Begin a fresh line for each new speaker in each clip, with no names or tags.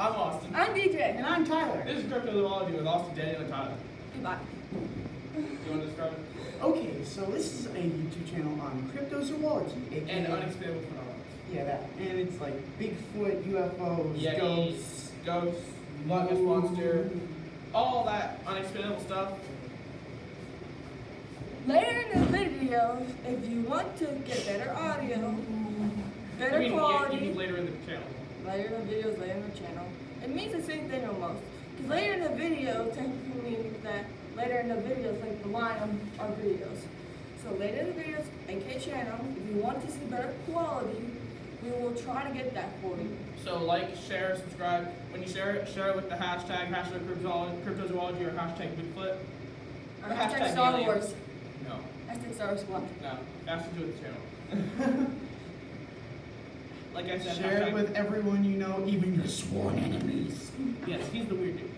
I'm Austin.
I'm DJ.
And I'm Tyler.
This is Cryptozoology with Austin, Daniel, and Tyler.
Goodbye.
You want to describe it?
Okay, so this is a YouTube channel on cryptozoology. aka
And unexplainable phenomena.
Yeah, that. And it's like Bigfoot, UFOs,
Yetis, ghosts, Loch Ness Monster, all that unexplainable stuff.
Later in the video, if you want to get better audio, better quality,
You mean later in the channel.
later in the videos, later in the channel, it means the same thing almost. Because later in the video technically means that later in the videos, like the line of our videos. So later in the videos, aka channel, if you want to see better quality, we will try to get that for you.
So like, share, subscribe. When you share it with the hashtag cryptozoology or hashtag Bigfoot.
Or
Or
hashtag
hashtag
Star
alien.
Wars.
No,
Hashtag Star Wars Squad.
no. It has to do with the channel. Like I said,
Share it
hashtag-
with everyone you know, even your sworn enemies.
Yes, he's the weird dude.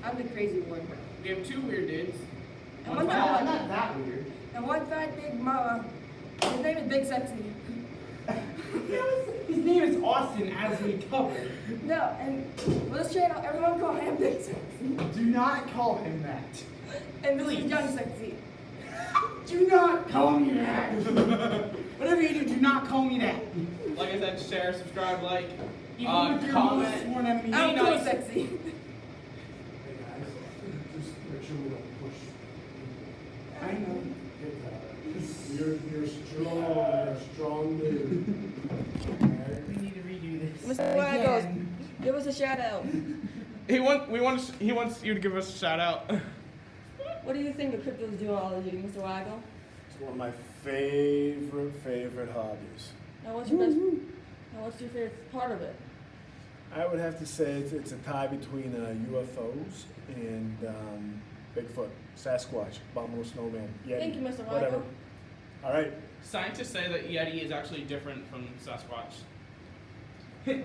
I'm the crazy one.
We have two weird dudes.
And
One
one
fat-
fat
I'm not that weird.
And one fat big mama. His name is Big Sexy.
His name is Austin, as we covered.
No, and for this channel, everyone call him Big Sexy.
Do not call him that.
And this
Please.
is Young Sexy.
Do not call me that. Whatever you do not call me that.
Like I said, share, subscribe, like,
Even with your
comment.
most sworn enemy.
I'm
nice.
cool sexy.
Hey guys, just make sure we don't push.
I know.
You're strong. You're a strong dude. Okay?
We need to redo this.
Mr. Waggles,
again.
give us a shout out.
He wants you to give us a shout out.
What do you think of cryptozoology, Mr. Waggle?
It's one of my favorite hobbies.
Now what's your best? Now what's your favorite part of it?
I would have to say it's a tie between UFOs and Bigfoot, Sasquatch, Abominable Snowman, Yeti.
Thank you, Mr.
Whatever.
Waggle.
All right.
Scientists say that Yeti is actually different from Sasquatch.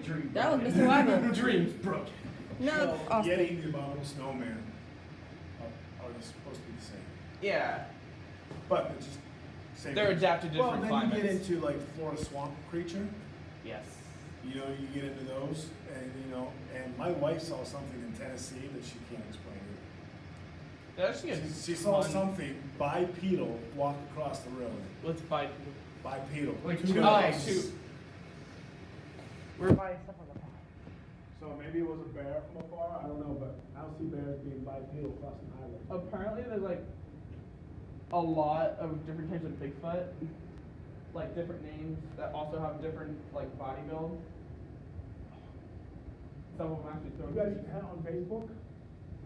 Dream.
That was Mr. Waggle.
Dreams broken.
No,
Well,
Austin.
Yeti and the Abominable Snowman are supposed to be the same,
Yeah,
but it's just same.
they're adapted to different
well, then
climates.
you get into like Florida swamp creature.
Yes.
You know, you get into those, and my wife saw something in Tennessee that she can't explain it.
That's actually a
She saw
fun-
something bipedal walk across the road.
What's by?
Bipedal.
Like
Two
two
legs.
legs.
We're buying stuff on the pot.
So maybe it was a bear from afar, I don't know, but I don't see bears being bipedal crossing highways.
Apparently, there's like a lot of different types of Bigfoot, like different names that also have different like body build. Some of them actually throw.
You guys have on Facebook?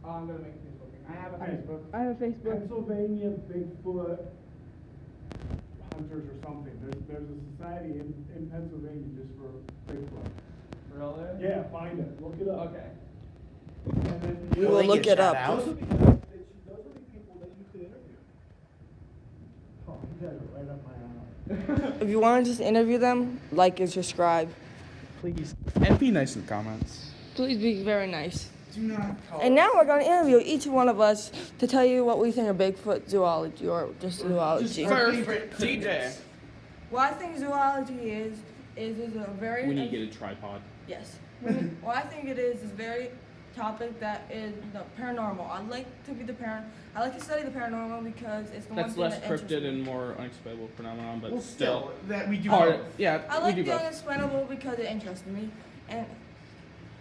I'm gonna make a Facebook.
I have a
Hey.
Facebook.
I have a Facebook.
Pennsylvania Bigfoot Hunters or something. There's a society in Pennsylvania just for Bigfoot.
Really?
Yeah, find it. Look it up.
Okay.
And then
We will look it up.
Those would be people that you could interview. Oh, you guys are right up my alley.
If you want to just interview them, like and subscribe.
Please. And be nice in the comments.
Please be very nice.
Do not call
And now we're going to interview each one of us to tell you what we think of Bigfoot zoology or just zoology.
First, DJ.
What I think zoology is a very
We need to get a tripod.
yes. What I think it is very topic that is paranormal. I like to be I like to study the paranormal because it's the one
That's
thing
less
that interests
cryptid
me.
and more unexplainable phenomenon, but
Well,
still.
that we do.
Hard.
both.
Yeah,
I
we
like
do
the
both.
unexplainable because it interests me, and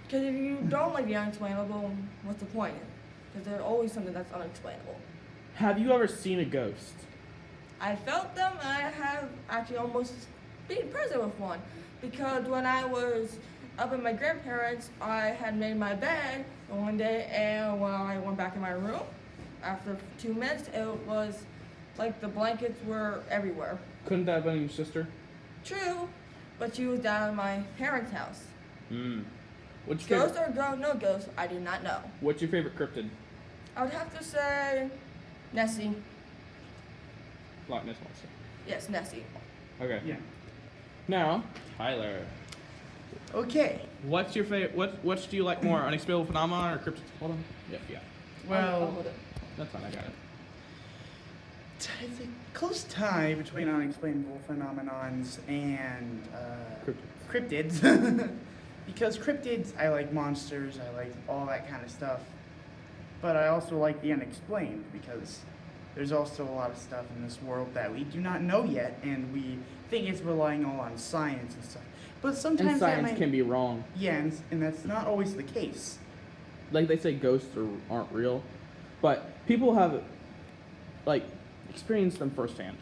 because if you don't like the unexplainable, what's the point? Because there's always something that's unexplainable.
Have you ever seen a ghost?
I felt them, and I have actually almost been present with one. Because when I was up at my grandparents, I had made my bed one day, and when I went back in my room, after 2 minutes, it was like the blankets were everywhere.
Couldn't that have been your sister?
True, but she was down at my parents' house.
Hmm. What's your
Ghost
favorite?
or no ghost, I do not know.
What's your favorite cryptid?
I would have to say Nessie.
Loch Ness Monster.
Yes, Nessie.
Okay.
Yeah.
Now, Tyler.
Okay.
What's your favorite? Which do you like more, unexplainable phenomenon or cryptid?
Hold on. Yeah, yeah.
I'll
Well,
hold it.
That's fine. I got it.
it's a close tie between unexplainable phenomenons and cryptids. Because cryptids, I like monsters, I like all that kind of stuff. But I also like the unexplained because there's also a lot of stuff in this world that we do not know yet, and we think it's relying all on science and stuff. But sometimes
And
that
science
might,
can be wrong.
yeah, and that's not always the case.
Like they say ghosts aren't real, but people have like experienced them firsthand.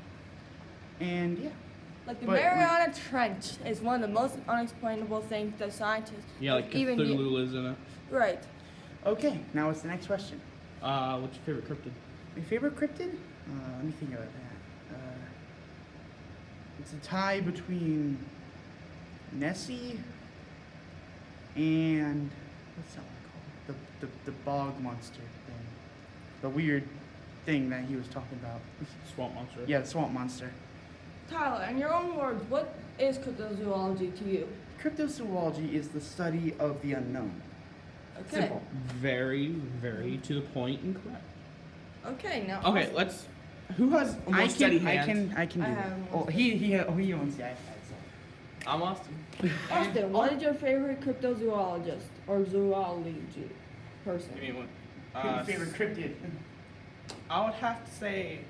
And yeah,
Like the
But-
Mariana Trench is one of the most unexplainable things that scientists even
lives in it.
right.
okay. Now what's the next question?
What's your favorite cryptid?
My favorite cryptid? Let me think about that. It's a tie between Nessie and what's that one called? The bog monster thing. The weird thing that he was talking about.
Swamp monster.
Yeah, the swamp monster.
Tyler, in your own words, what is cryptozoology to you?
Cryptozoology is the study of the unknown.
Okay.
Simple.
Very, very to the point and correct.
Okay, now.
Okay, let's. Who has a more steady hand?
I can do
I
that.
have
Oh,
one.
he owns the iPad. So.
I'm Austin.
Austin, what is your favorite cryptozoologist or zoology person?
Give me one.
Your favorite cryptid?
I would have to say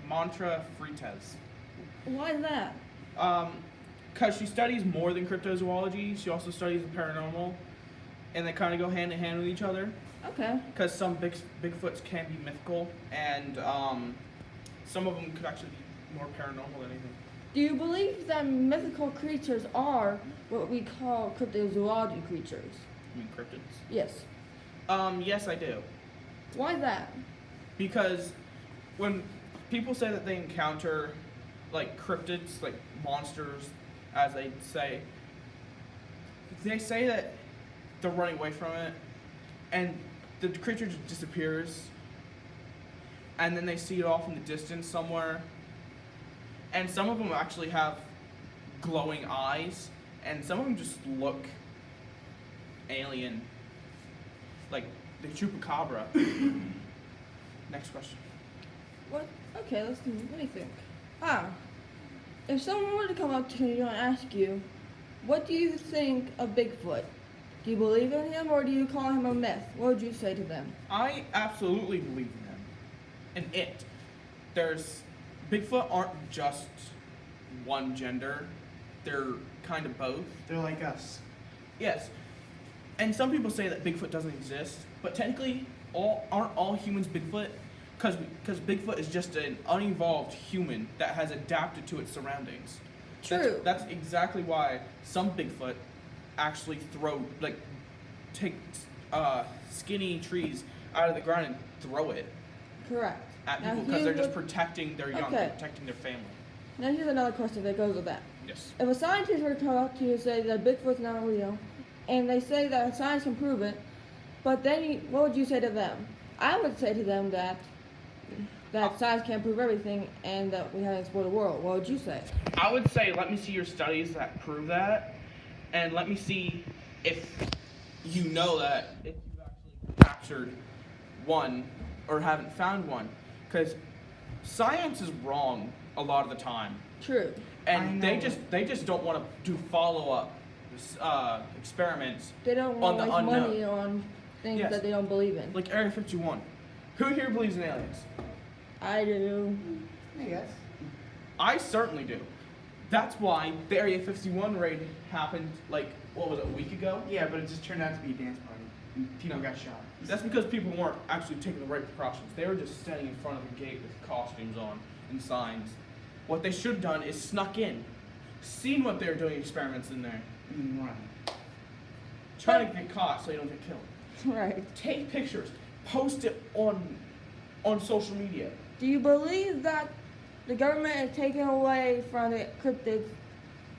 Mantra Freitas.
Why is that?
Because she studies more than cryptozoology. She also studies the paranormal, and they kind of go hand in hand with each other.
Okay.
Because some Bigfoots can be mythical, and some of them could actually be more paranormal than anything.
Do you believe that mythical creatures are what we call cryptozoology creatures?
You mean cryptids?
Yes.
Yes, I do.
Why is that?
Because when people say that they encounter like cryptids, like monsters, as they say that they're running away from it, and the creature just disappears, and then they see it off in the distance somewhere, and some of them actually have glowing eyes, and some of them just look alien, like the chupacabra. Next question.
What? Okay, let's do. What do you think? If someone were to come up to you and ask you, what do you think of Bigfoot? Do you believe in him or do you call him a myth? What would you say to them?
I absolutely believe in him. And it. There's Bigfoot aren't just one gender. They're kind of both.
They're like us.
Yes. And some people say that Bigfoot doesn't exist, but technically aren't all humans Bigfoot? Because Bigfoot is just an unevolved human that has adapted to its surroundings.
True.
That's exactly why some Bigfoot actually take skinny trees out of the ground and throw it
Correct.
at
Now,
people because they're just
would-
protecting their young,
Okay.
protecting their family.
Now here's another question that goes with that.
Yes.
If a scientist were to come up to you and say that Bigfoot's not real, and they say that science can prove it, but then what would you say to them? I would say to them that science can't prove everything and that we haven't explored the world. What would you say?
I would say, let me see your studies that prove that, and let me see if you know that, if you've actually captured one or haven't found one. Because science is wrong a lot of the time,
True.
and
I know.
they just don't want to do follow-up experiments
They don't
on
want
the
to waste
unknown.
money on things
Yes.
that they don't believe in.
Like Area 51. Who here believes in aliens?
I do.
I guess.
I certainly do. That's why the Area 51 raid happened, like, what was it, a week ago?
Yeah, but it just turned out to be a dance party. And people
No.
got shot.
That's because people weren't actually taking the right precautions. They were just standing in front of the gate with costumes on and signs. What they should have done is snuck in, seen what they were doing experiments in there,
And run.
trying to get caught so you don't get killed.
Right.
Take pictures, post it on social media.
Do you believe that the government is taking away from the cryptids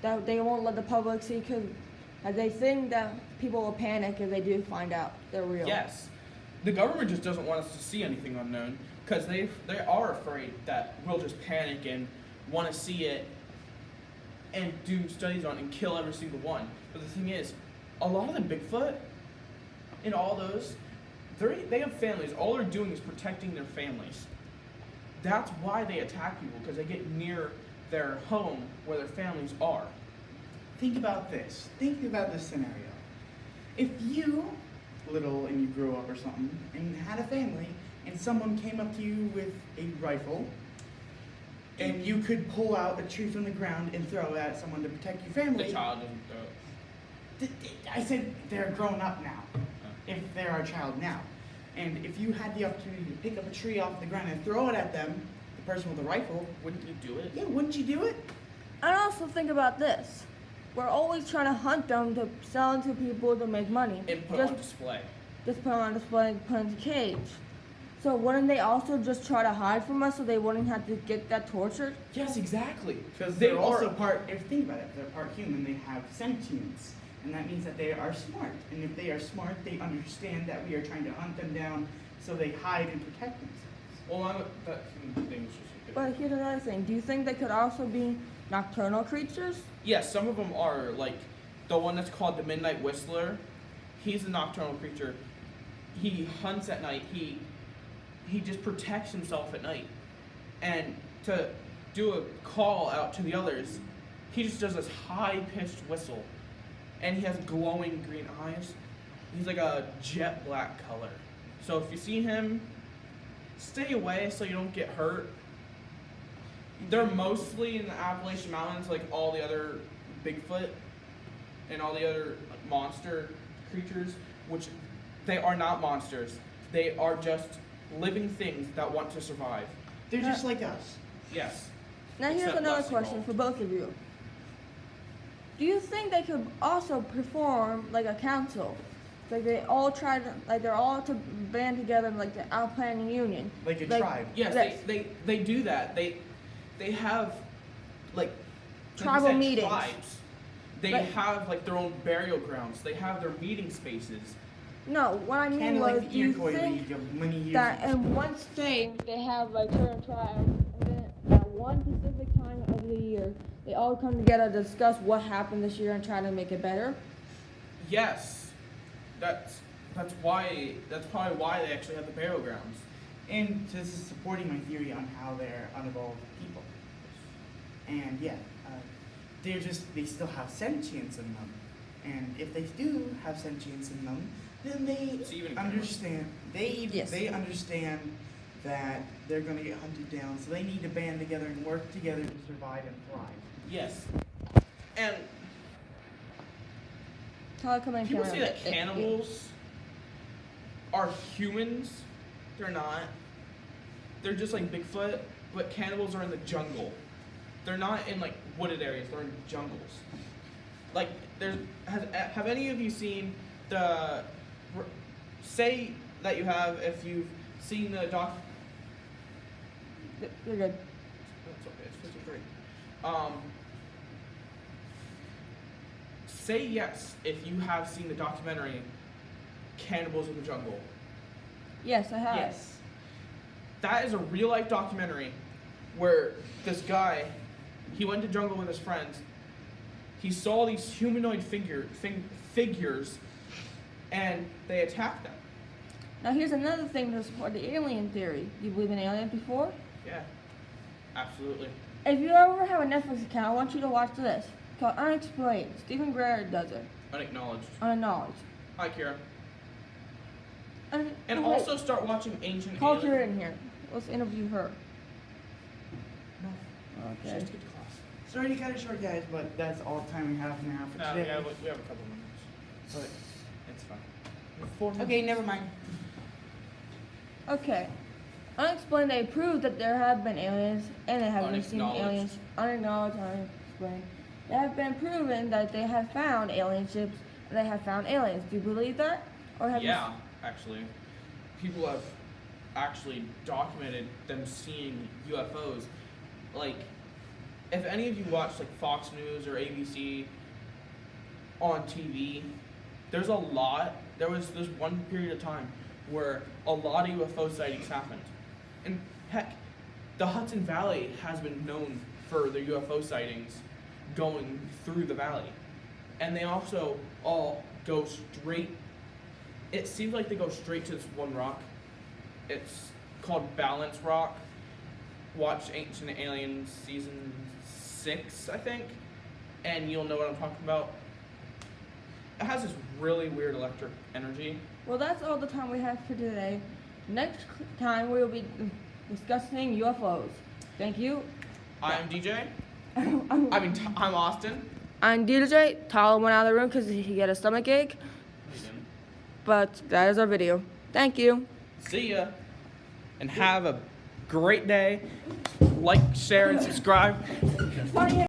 that they won't let the public see because they think that people will panic if they do find out they're real?
Yes. The government just doesn't want us to see anything unknown because they are afraid that we'll just panic and want to see it and do studies on it and kill every single one. But the thing is, a lot of the Bigfoot and all those, they have families. All they're doing is protecting their families. That's why they attack people, because they get near their home where their families are.
think about this. Think about this scenario. If you, little and you grew up or something, and had a family, and someone came up to you with a rifle, and you could pull out a tree from the ground and throw it at someone to protect your family.
The child doesn't throw it.
I said they're grown up now. If they're our child now. And if you had the opportunity to pick up a tree off the ground and throw it at them, the person with the rifle,
Wouldn't you do it?
yeah, wouldn't you do it?
And also think about this. We're always trying to hunt them to sell them to people to make money.
And put
just,
on display.
just put them on display and put in the cage. So wouldn't they also just try to hide from us so they wouldn't have to get that tortured?
Yes, exactly.
Because
They
they're also
are-
part, if you think about it, they're part human, they have sentience. And that means that they are smart. And if they are smart, they understand that we are trying to hunt them down, so they hide and protect themselves.
Well, that thing was just a
But here's another thing. Do you think they could also be nocturnal creatures?
Yes, some of them are, like the one that's called the Midnight Whistler. He's a nocturnal creature. He hunts at night. He just protects himself at night. And to do a call out to the others, he just does this high-pitched whistle. And he has glowing green eyes. He's like a jet black color. So if you see him, stay away so you don't get hurt. They're mostly in the Appalachian Mountains, like all the other Bigfoot and all the other like, monster creatures, which they are not monsters. They are just living things that want to survive.
They're just like us.
Yes.
Now here's
Except
another
less
question
evolved.
for both of you. Do you think they could also perform like a council? Like they all try to, like they're all to band together like the Alpine Union.
Like a
Like-
tribe.
Yes,
Yes.
they do that. They have like
Tribal
you said,
meetings.
Tribes. They
Like-
have like their own burial grounds. They have their meeting spaces.
No, what I mean
Kind of
was,
like
do
the
you
Iroquois
think
League of many years
that
ago.
in one state they have like certain tribes, and then at one specific time of the year they all come together to discuss what happened this year and try to make it better?
Yes, that's probably why they actually have the burial grounds.
And this is supporting my theory on how they're unevolved people. And yeah, they still have sentience in them. And if they do have sentience in them, then they
So even
understand.
Yes.
They understand that they're going to get hunted down, so they need to band together and work together to survive and thrive.
Yes, and
Telecommunication.
people say that cannibals are humans. They're not. They're just like Bigfoot, but cannibals are in the jungle. They're not in like wooded areas. They're in jungles. Like have any of you seen the say that you have if you've seen the doc?
You're good.
That's okay. It's 53. Say yes if you have seen the documentary Cannibals in the Jungle.
Yes, I have.
Yes. That is a real life documentary where this guy, he went to jungle with his friends. He saw these humanoid figures and they attacked them.
Now here's another thing to support the alien theory. Do you believe in aliens before?
Yeah. Absolutely.
If you ever have a Netflix account, I want you to watch this. It's called Unexplained. Stephen Greer does it.
Unacknowledged.
Unacknowledged.
Hi, Kira.
And
And
wait,
also start watching Ancient
call
Aliens.
Kira in here. Let's interview her.
No. She
Okay.
has to get to class.
Sorry to cut it short, guys, but that's all the time we have now for
No,
today.
we have a couple minutes.
But,
It's fine. 4 minutes.
okay, never mind.
Okay. Unexplained, they proved that there have been aliens, and they have been seen
Unacknowledged.
aliens. Unacknowledged, unexplained. They have been proven that they have found alien ships, and they have found aliens. Do you believe that? Or have
Yeah, actually. People have actually documented them seeing UFOs. Like, if any of you watch like Fox News or ABC on TV, there's a lot. There's one period of time where a lot of UFO sightings happened. And heck, the Hudson Valley has been known for their UFO sightings going through the valley. And they also all go straight. It seems like they go straight to this one rock. It's called Balance Rock. Watch Ancient Aliens season 6, I think. and you'll know what I'm talking about. It has this really weird electric energy.
Well, that's all the time we have for today. Next time we will be discussing UFOs. Thank you.
I'm DJ.
I'm
I'm Austin.
DJ. Tyler went out of the room because he had a stomach ache. But that is our video. Thank you.
See ya. And have a great day. Like, share, and subscribe.
Funny.